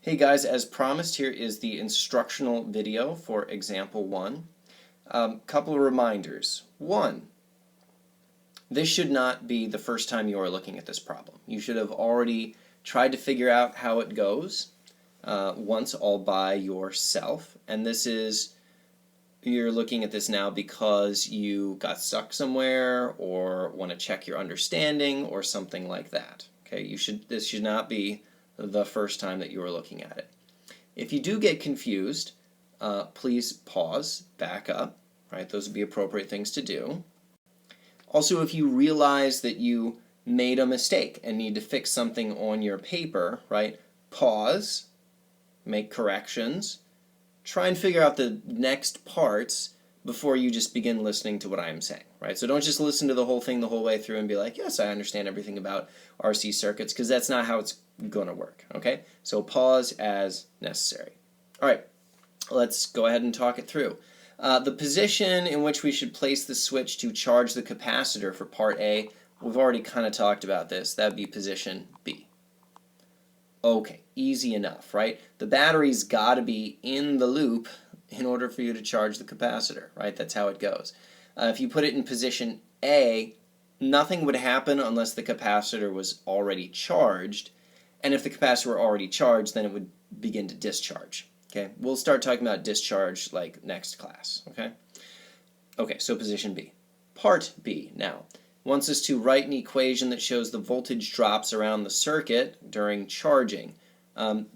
Hey guys, as promised, here is the instructional video for example 1. Couple of reminders. 1, this should not be the first time you are looking at this problem. You should have already tried to figure out how it goes once all by yourself. And this is, you're looking at this now because you got stuck somewhere or want to check your understanding or something like that. Okay, this should not be the first time that you are looking at it. If you do get confused, please pause, back up, right? Those would be appropriate things to do. Also, if you realize that you made a mistake and need to fix something on your paper, right? Pause, make corrections, try and figure out the next parts before you just begin listening to what I'm saying, right? So don't just listen to the whole thing the whole way through and be like, yes, I understand everything about RC circuits, because that's not how it's going to work, okay? So pause as necessary. All right, let's go ahead and talk it through. The position in which we should place the switch to charge the capacitor for part A, we've already kind of talked about this. That would be position B. Okay, easy enough, right? The battery's got to be in the loop in order for you to charge the capacitor, right? That's how it goes. If you put it in position A, nothing would happen unless the capacitor was already charged, and if the capacitor were already charged, then it would begin to discharge. Okay, we'll start talking about discharge like next class. Okay, so position B. Part B now wants us to write an equation that shows the voltage drops around the circuit during charging.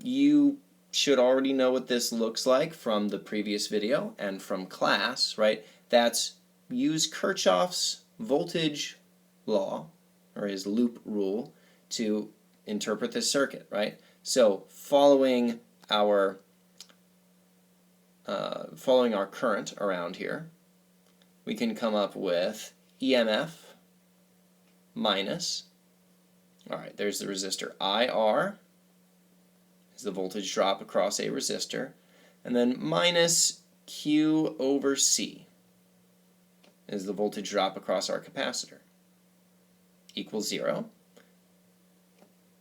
You should already know what this looks like from the previous video and from class, right? That's use Kirchhoff's voltage law, or his loop rule, to interpret this circuit, right? So following our current around here, we can come up with EMF minus, all right, there's the resistor IR, is the voltage drop across a resistor, and then minus Q over C is the voltage drop across our capacitor, equals 0.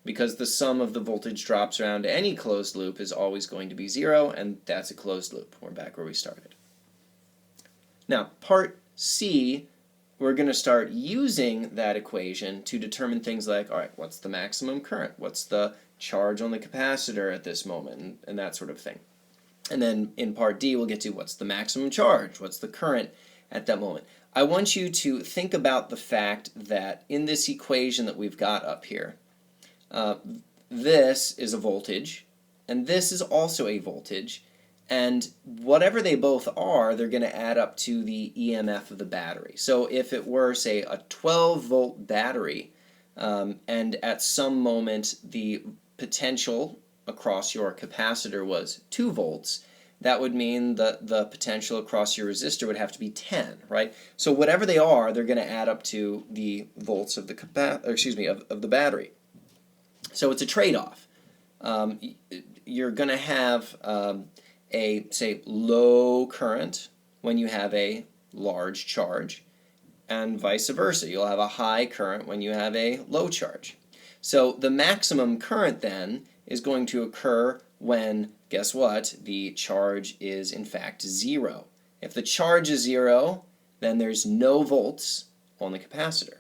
Because the sum of the voltage drops around any closed loop is always going to be 0, and that's a closed loop. We're back where we started. Now, part C, we're going to start using that equation to determine things like, all right, what's the maximum current? What's the charge on the capacitor at this moment? And that sort of thing. And then in part D, we'll get to what's the maximum charge? What's the current at that moment? I want you to think about the fact that in this equation that we've got up here, this is a voltage, and this is also a voltage, and whatever they both are, they're going to add up to the EMF of the battery. So if it were, say, a 12-volt battery, and at some moment the potential across your capacitor was 2 volts, that would mean that the potential across your resistor would have to be 10, right? So whatever they are, they're going to add up to the volts of the of the battery. So it's a trade-off. You're going to have a, say, low current when you have a large charge, and vice versa. You'll have a high current when you have a low charge. So the maximum current then is going to occur when, guess what, the charge is in fact 0. If the charge is 0, then there's no volts on the capacitor,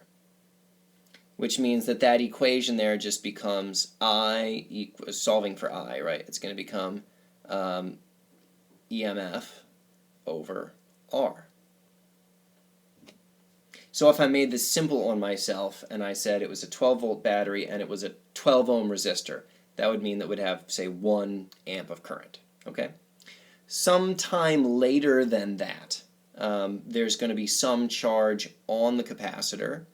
which means that that equation there just becomes I equals, solving for I, right? It's going to become EMF over R. So if I made this simple on myself and I said it was a 12-volt battery and it was a 12-ohm resistor, that would mean that we'd have, say, 1 amp of current. Okay? Sometime later than that, there's going to be some charge on the capacitor,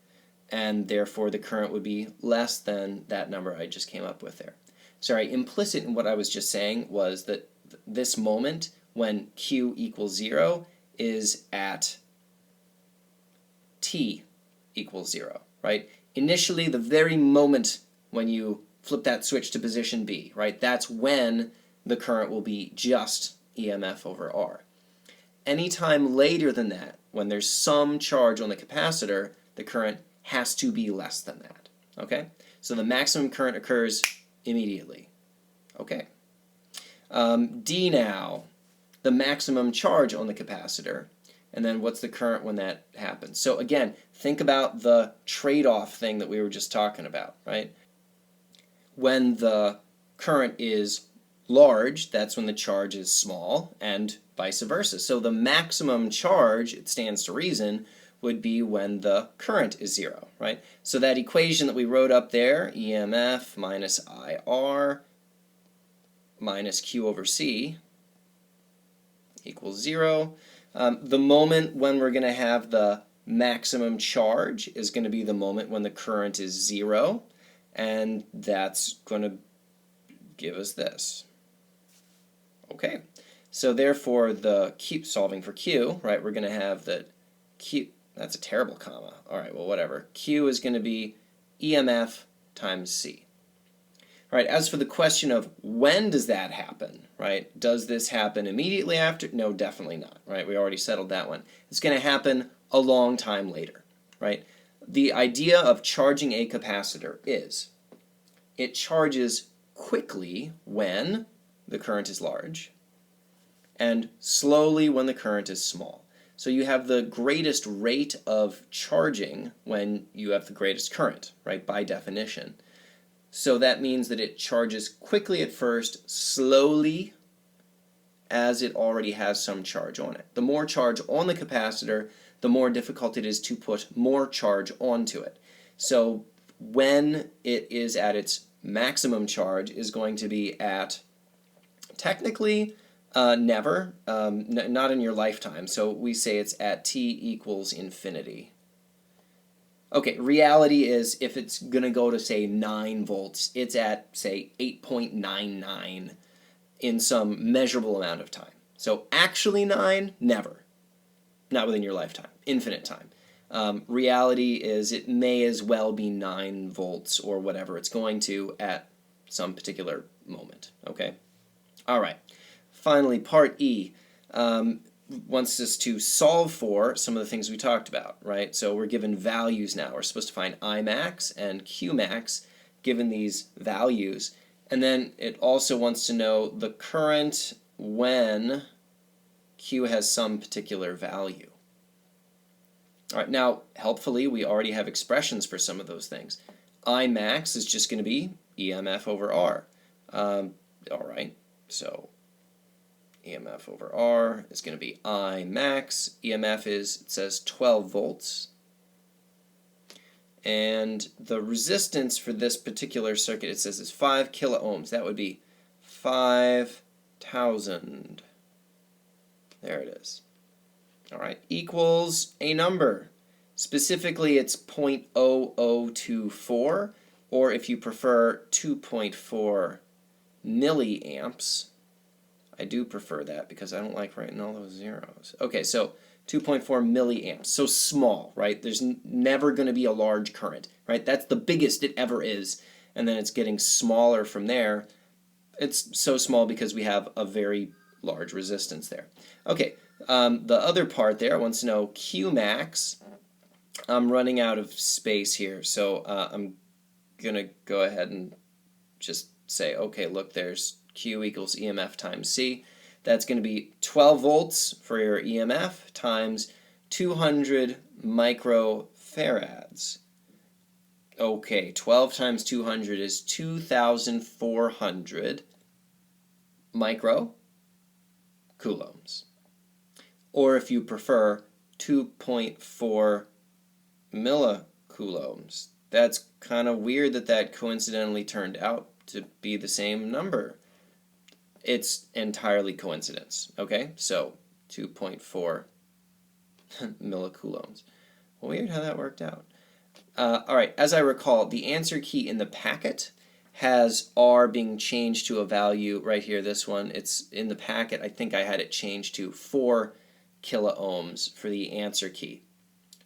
and therefore the current would be less than that number I just came up with there. Sorry, implicit in what I was just saying was that this moment when Q equals 0 is at T equals 0, right? Initially, the very moment when you flip that switch to position B, right, that's when the current will be just EMF over R. Anytime later than that, when there's some charge on the capacitor, the current has to be less than that. Okay? So the maximum current occurs immediately. Okay. D now, the maximum charge on the capacitor, and then what's the current when that happens. So again, think about the trade-off thing that we were just talking about, right? When the current is large, that's when the charge is small, and vice versa. So the maximum charge, it stands to reason, would be when the current is 0, right? So that equation that we wrote up there, EMF minus IR minus Q over C equals 0. The moment when we're going to have the maximum charge is going to be the moment when the current is 0, and that's going to give us this. Okay, so therefore the Q, solving for Q, right, we're going to have the Q, that's a terrible comma, alright, well whatever, Q is going to be EMF times C. Alright, as for the question of when does that happen, right, does this happen immediately after? No, definitely not, right, we already settled that one. It's going to happen a long time later, right. The idea of charging a capacitor is it charges quickly when the current is large, and slowly when the current is small. So you have the greatest rate of charging when you have the greatest current, right, by definition. So that means that it charges quickly at first, slowly as it already has some charge on it. The more charge on the capacitor, the more difficult it is to put more charge onto it. So when it is at its maximum charge is going to be at technically never, not in your lifetime, so we say it's at t equals infinity. Okay, reality is if it's going to go to say 9 volts, it's at say 8.99 in some measurable amount of time. So actually 9, never. Not within your lifetime, infinite time. Reality is it may as well be 9 volts or whatever it's going to at some particular moment. Okay? All right. Finally, part E wants us to solve for some of the things we talked about, right? So we're given values now. We're supposed to find I max and Q max given these values. And then it also wants to know the current when Q has some particular value. All right, now, helpfully, we already have expressions for some of those things. I max is just going to be EMF over R. All right, so EMF over R is going to be I max. EMF is, it says 12 volts. And the resistance for this particular circuit, it says is 5 kilo ohms. That would be 5,000. There it is. All right, equals a number. Specifically, it's 0.0024, or if you prefer, 2.4 milliamps. I do prefer that because I don't like writing all those zeros. Okay, so 2.4 milliamps, so small, right? There's never going to be a large current, right? That's the biggest it ever is, and then it's getting smaller from there. It's so small because we have a very large resistance there. Okay, the other part there wants to know Q max. I'm running out of space here, so I'm going to go ahead and just say, okay, look, there's Q equals EMF times C. That's going to be 12 volts for your EMF times 200 microfarads. Okay, 12 times 200 is 2,400 micro coulombs. Or if you prefer, 2.4 millicoulombs. That's kind of weird that that coincidentally turned out to be the same number. It's entirely coincidence, okay? So 2.4 millicoulombs. Weird how that worked out. All right, as I recall, the answer key in the packet has R being changed to a value right here, this one. It's in the packet, I think I had it changed to 4 kilo ohms for the answer key.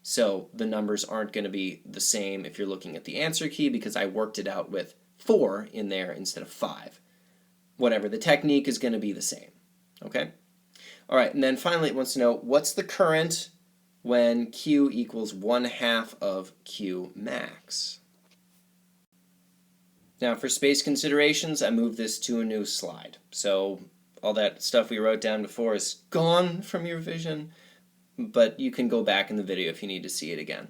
So the numbers aren't going to be the same if you're looking at the answer key because I worked it out with 4 in there instead of 5. Whatever, the technique is going to be the same. Okay? All right, and then finally it wants to know what's the current when Q equals 1/2 of Q max. Now for space considerations, I moved this to a new slide. So all that stuff we wrote down before is gone from your vision, but you can go back in the video if you need to see it again.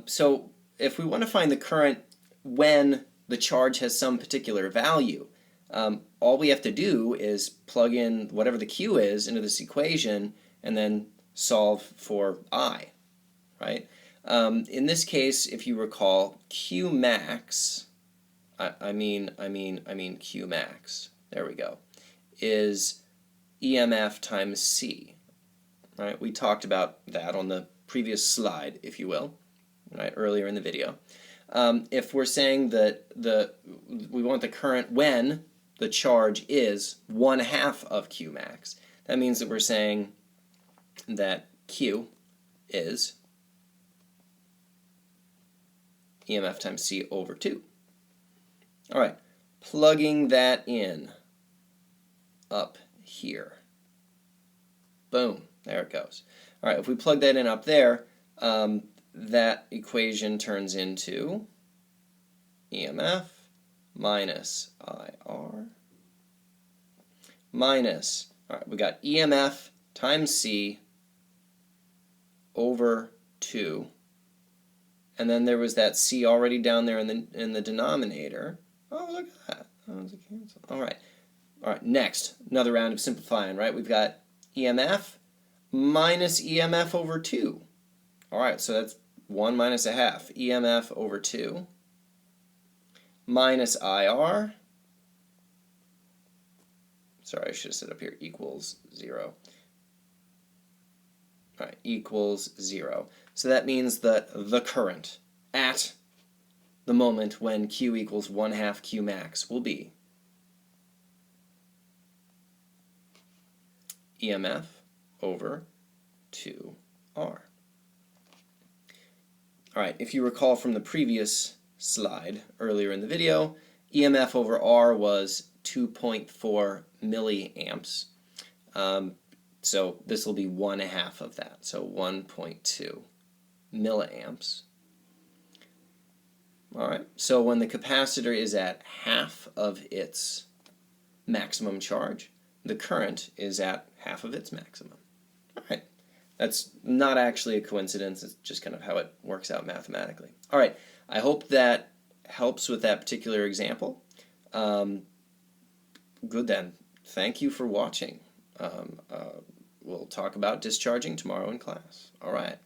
So if we want to find the current when the charge has some particular value, all we have to do is plug in whatever the Q is into this equation and then solve for I, right? In this case, if you recall, Q max, I mean Q max, there we go, is EMF times C, right? We talked about that on the previous slide, if you will, right, earlier in the video. If we're saying that we want the current when the charge is 1/2 of Q max, that means that we're saying that Q is EMF times C over 2. All right, plugging that in up here. Boom, there it goes. All right, if we plug that in up there, that equation turns into EMF minus IR minus, all right, we got EMF times C over 2, and then there was that C already down there in the denominator. Oh, look at that. That was a cancel. All right, next, another round of simplifying, right? We've got EMF minus EMF over 2. All right, so that's 1 minus 1/2. EMF over 2 minus IR. Sorry, I should have said up here equals 0. All right, equals 0. So that means that the current at the moment when Q equals 1/2 Q max will be EMF over 2R. All right, if you recall from the previous slide earlier in the video, EMF over R was 2.4 milliamps. So this will be 1/2 of that, so 1.2 milliamps. All right, so when the capacitor is at half of its maximum charge, the current is at half of its maximum. All right, that's not actually a coincidence, it's just kind of how it works out mathematically. All right, I hope that helps with that particular example. Good then, thank you for watching. We'll talk about discharging tomorrow in class. All right.